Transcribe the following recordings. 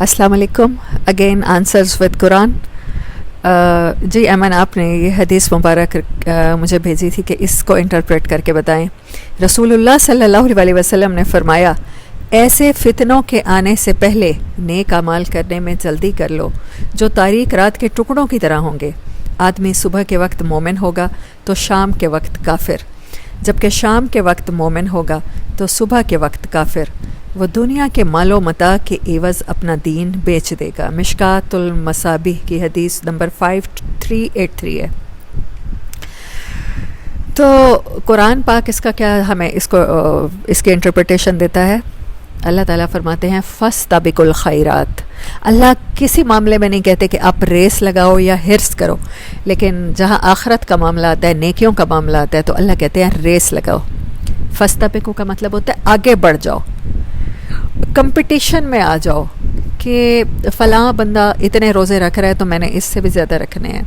السلام علیکم. Again answers with قرآن. جی ایمن، آپ نے یہ حدیث مبارک مجھے بھیجی تھی کہ اس کو انٹرپریٹ کر کے بتائیں. رسول اللہ صلی اللہ علیہ وسلم نے فرمایا، ایسے فتنوں کے آنے سے پہلے نیک اعمال کرنے میں جلدی کر لو جو تاریک رات کے ٹکڑوں کی طرح ہوں گے. آدمی صبح کے وقت مومن ہوگا تو شام کے وقت کافر، جبکہ شام کے وقت مومن ہوگا تو صبح کے وقت کافر. وہ دنیا کے مال و متاع کے عوض اپنا دین بیچ دے گا. مشکات المصابیح کی حدیث نمبر 5383 ہے. تو قرآن پاک اس کا کیا ہمیں اس کی انٹرپریٹیشن دیتا ہے. اللہ تعالیٰ فرماتے ہیں فاستبقوا الخیرات. اللہ کسی معاملے میں نہیں کہتے کہ آپ ریس لگاؤ یا ہرس کرو، لیکن جہاں آخرت کا معاملہ آتا ہے، نیکیوں کا معاملہ آتا ہے، تو اللہ کہتے ہیں ریس لگاؤ. فاستبقوا کا مطلب ہوتا ہے آگے بڑھ جاؤ، کمپٹیشن میں آ جاؤ کہ فلاں بندہ اتنے روزے رکھ رہا ہے تو میں نے اس سے بھی زیادہ رکھنے ہیں،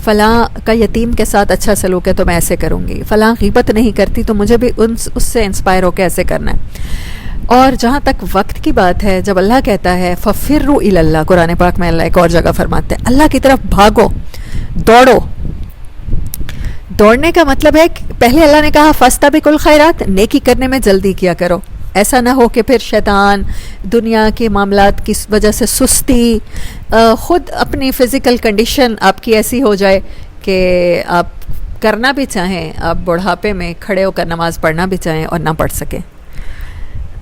فلاں کا یتیم کے ساتھ اچھا سلوک ہے تو میں ایسے کروں گی، فلاں غیبت نہیں کرتی تو مجھے بھی اس سے انسپائر ہو کے ایسے کرنا ہے. اور جہاں تک وقت کی بات ہے، جب اللہ کہتا ہے فَفِرُّوا إِلَى اللَّهِ، قرآن پاک میں اللہ ایک اور جگہ فرماتے ہیں اللہ کی طرف بھاگو، دوڑو. دوڑنے کا مطلب ہے کہ پہلے اللہ نے کہا فاستبقوا الخیرات، نیکی کرنے میں جلدی کیا کرو. ایسا نہ ہو کہ پھر شیطان، دنیا کے معاملات کی وجہ سے سستی، خود اپنی فزیکل کنڈیشن آپ کی ایسی ہو جائے کہ آپ کرنا بھی چاہیں، آپ بڑھاپے میں کھڑے ہو کر نماز پڑھنا بھی چاہیں اور نہ پڑھ سکیں.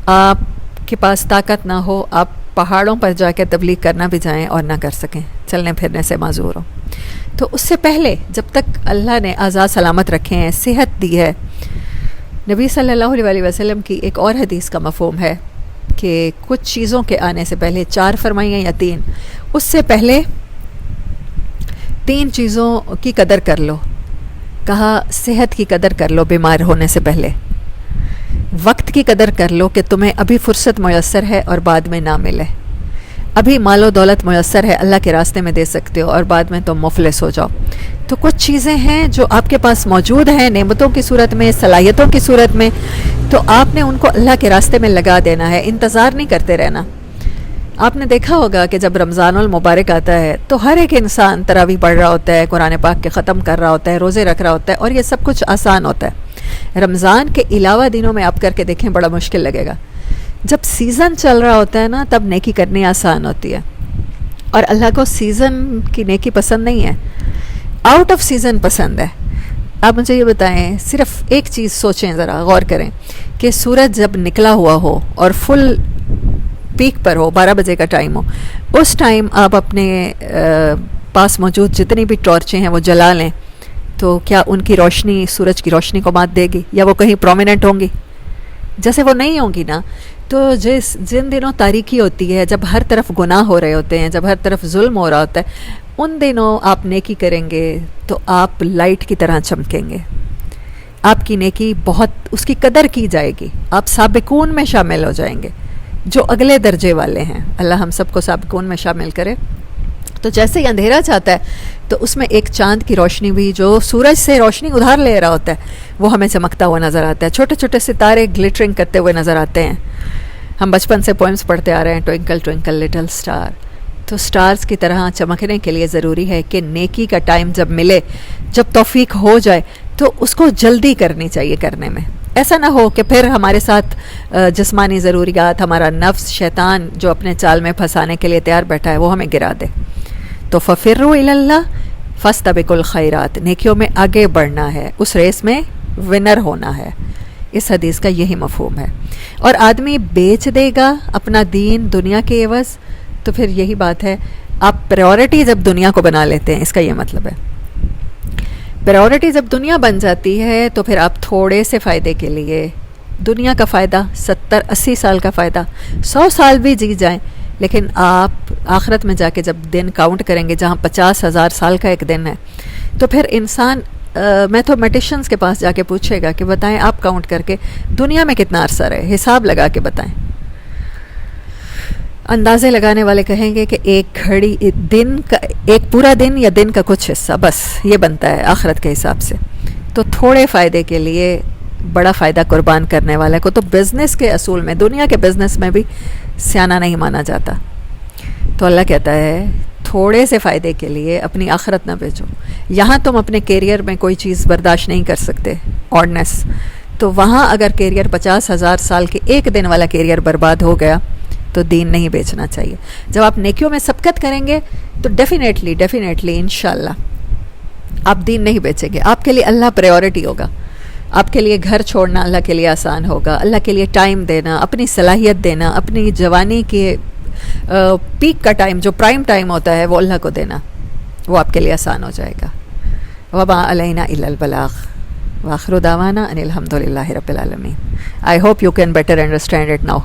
آپ کے پاس طاقت نہ ہو، آپ پہاڑوں پر جا کے تبلیغ کرنا بھی چاہیں اور نہ کر سکیں، چلنے پھرنے سے معذور ہو. تو اس سے پہلے جب تک اللہ نے آزاد سلامت رکھے ہیں، صحت دی ہے، نبی صلی اللہ علیہ وسلم کی ایک اور حدیث کا مفہوم ہے کہ کچھ چیزوں کے آنے سے پہلے 4 فرمائیاں یا 3، اس سے پہلے 3 چیزوں کی قدر کر لو. کہا صحت کی قدر کر لو بیمار ہونے سے پہلے، وقت کی قدر کر لو کہ تمہیں ابھی فرصت میسر ہے اور بعد میں نہ ملے، ابھی مال و دولت میسر ہے اللہ کے راستے میں دے سکتے ہو اور بعد میں تم مفلس ہو جاؤ. تو کچھ چیزیں ہیں جو آپ کے پاس موجود ہیں نعمتوں کی صورت میں، صلاحیتوں کی صورت میں، تو آپ نے ان کو اللہ کے راستے میں لگا دینا ہے، انتظار نہیں کرتے رہنا. آپ نے دیکھا ہوگا کہ جب رمضان المبارک آتا ہے تو ہر ایک انسان تراویح پڑھ رہا ہوتا ہے، قرآن پاک کے ختم کر رہا ہوتا ہے، روزے رکھ رہا ہوتا ہے، اور یہ سب کچھ آسان ہوتا ہے. رمضان کے علاوہ دنوں میں آپ کر کے دیکھیں بڑا مشکل لگے گا. جب سیزن چل رہا ہوتا ہے نا، تب نیکی کرنی آسان ہوتی ہے. اور اللہ کو سیزن کی نیکی پسند نہیں ہے، آؤٹ آف سیزن پسند ہے. آپ مجھے یہ بتائیں، صرف ایک چیز سوچیں، ذرا غور کریں کہ سورج جب نکلا ہوا ہو اور فل پیک پر ہو، 12 بجے کا ٹائم ہو، اس ٹائم آپ اپنے پاس موجود جتنی بھی ٹارچیں ہیں وہ جلا لیں، تو کیا ان کی روشنی سورج کی روشنی کو مات دے گی یا وہ کہیں پرومیننٹ ہوں گی؟ جیسے وہ نہیں ہوں گی نا. تو جن دنوں تاریکی ہوتی ہے، جب ہر طرف گناہ ہو رہے ہوتے ہیں، جب ہر طرف ظلم ہو رہا ہوتا ہے، ان دنوں آپ نیکی کریں گے تو آپ لائٹ کی طرح چمکیں گے. آپ کی نیکی بہت، اس کی قدر کی جائے گی، آپ سابقون میں شامل ہو جائیں گے جو اگلے درجے والے ہیں. اللہ ہم سب کو سابقون میں شامل کرے. تو جیسے ہی اندھیرا چاہتا ہے تو اس میں ایک چاند کی روشنی بھی جو سورج سے روشنی ادھار لے رہا ہوتا ہے وہ ہمیں چمکتا ہوا نظر آتا ہے. چھوٹے چھوٹے ستارے گلٹرنگ کرتے ہوئے نظر آتے ہیں. ہم بچپن سے پوئمز پڑھتے آ رہے ہیں، ٹوئنکل ٹوئنکل لٹل سٹار. تو سٹارز کی طرح چمکنے کے لیے ضروری ہے کہ نیکی کا ٹائم جب ملے، جب توفیق ہو جائے تو اس کو جلدی کرنی چاہیے کرنے میں. ایسا نہ ہو کہ پھر ہمارے ساتھ جسمانی ضروریات، ہمارا نفس، شیطان جو اپنے چال میں پھنسانے کے لیے تیار بیٹھا ہے، وہ ہمیں گرا دے. تو فَفِرُّوا إِلَى اللَّهِ فَاسْتَبِقُوا الْخَيْرَاتِ، نیکیوں میں آگے بڑھنا ہے، اس ریس میں ونر ہونا ہے. اس حدیث کا یہی مفہوم ہے. اور آدمی بیچ دے گا اپنا دین دنیا کے عوض، تو پھر یہی بات ہے، آپ پریورٹی جب دنیا کو بنا لیتے ہیں، اس کا یہ مطلب ہے. پریورٹی جب دنیا بن جاتی ہے تو پھر آپ تھوڑے سے فائدے کے لیے، دنیا کا فائدہ 70-80 سال کا فائدہ 100 سال بھی جی جائیں، لیکن آپ آخرت میں جا کے جب دن کاؤنٹ کریں گے جہاں 50,000 سال کا ایک دن ہے، تو پھر انسان میتھمیٹیشینس کے پاس جا کے پوچھے گا کہ بتائیں آپ کاؤنٹ کر کے دنیا میں کتنا عرصہ رہے، حساب لگا کے بتائیں. اندازے لگانے والے کہیں گے کہ ایک گھڑی دن کا، ایک پورا دن یا دن کا کچھ حصہ، بس یہ بنتا ہے آخرت کے حساب سے. تو تھوڑے فائدے کے لیے بڑا فائدہ قربان کرنے والے کو تو بزنس کے اصول میں، دنیا کے بزنس میں بھی سیانہ نہیں مانا جاتا. تو اللہ کہتا ہے تھوڑے سے فائدے کے لیے اپنی آخرت نہ بیچو. یہاں تم اپنے کیریئر میں کوئی چیز برداشت نہیں کر سکتے آڈنیس، تو وہاں اگر کیریئر 50,000 سال کے ایک دن والا کیریئر برباد ہو گیا تو دین نہیں بیچنا چاہیے. جب آپ نیکیوں میں سبقت کریں گے تو ڈیفینیٹلی انشاءاللہ آپ دین نہیں بیچیں گے. آپ کے لیے اللہ پریورٹی ہوگا. آپ کے لیے گھر چھوڑنا اللہ کے لیے آسان ہوگا. اللہ کے لیے ٹائم دینا، اپنی صلاحیت دینا، اپنی جوانی کے پیک کا ٹائم جو پرائم ٹائم ہوتا ہے وہ اللہ کو دینا، وہ آپ کے لیے آسان ہو جائے گا. وما علینا الا البلاغ وآخر دعوانا ان الحمد للہ رب العالمین. I hope you can better understand it now.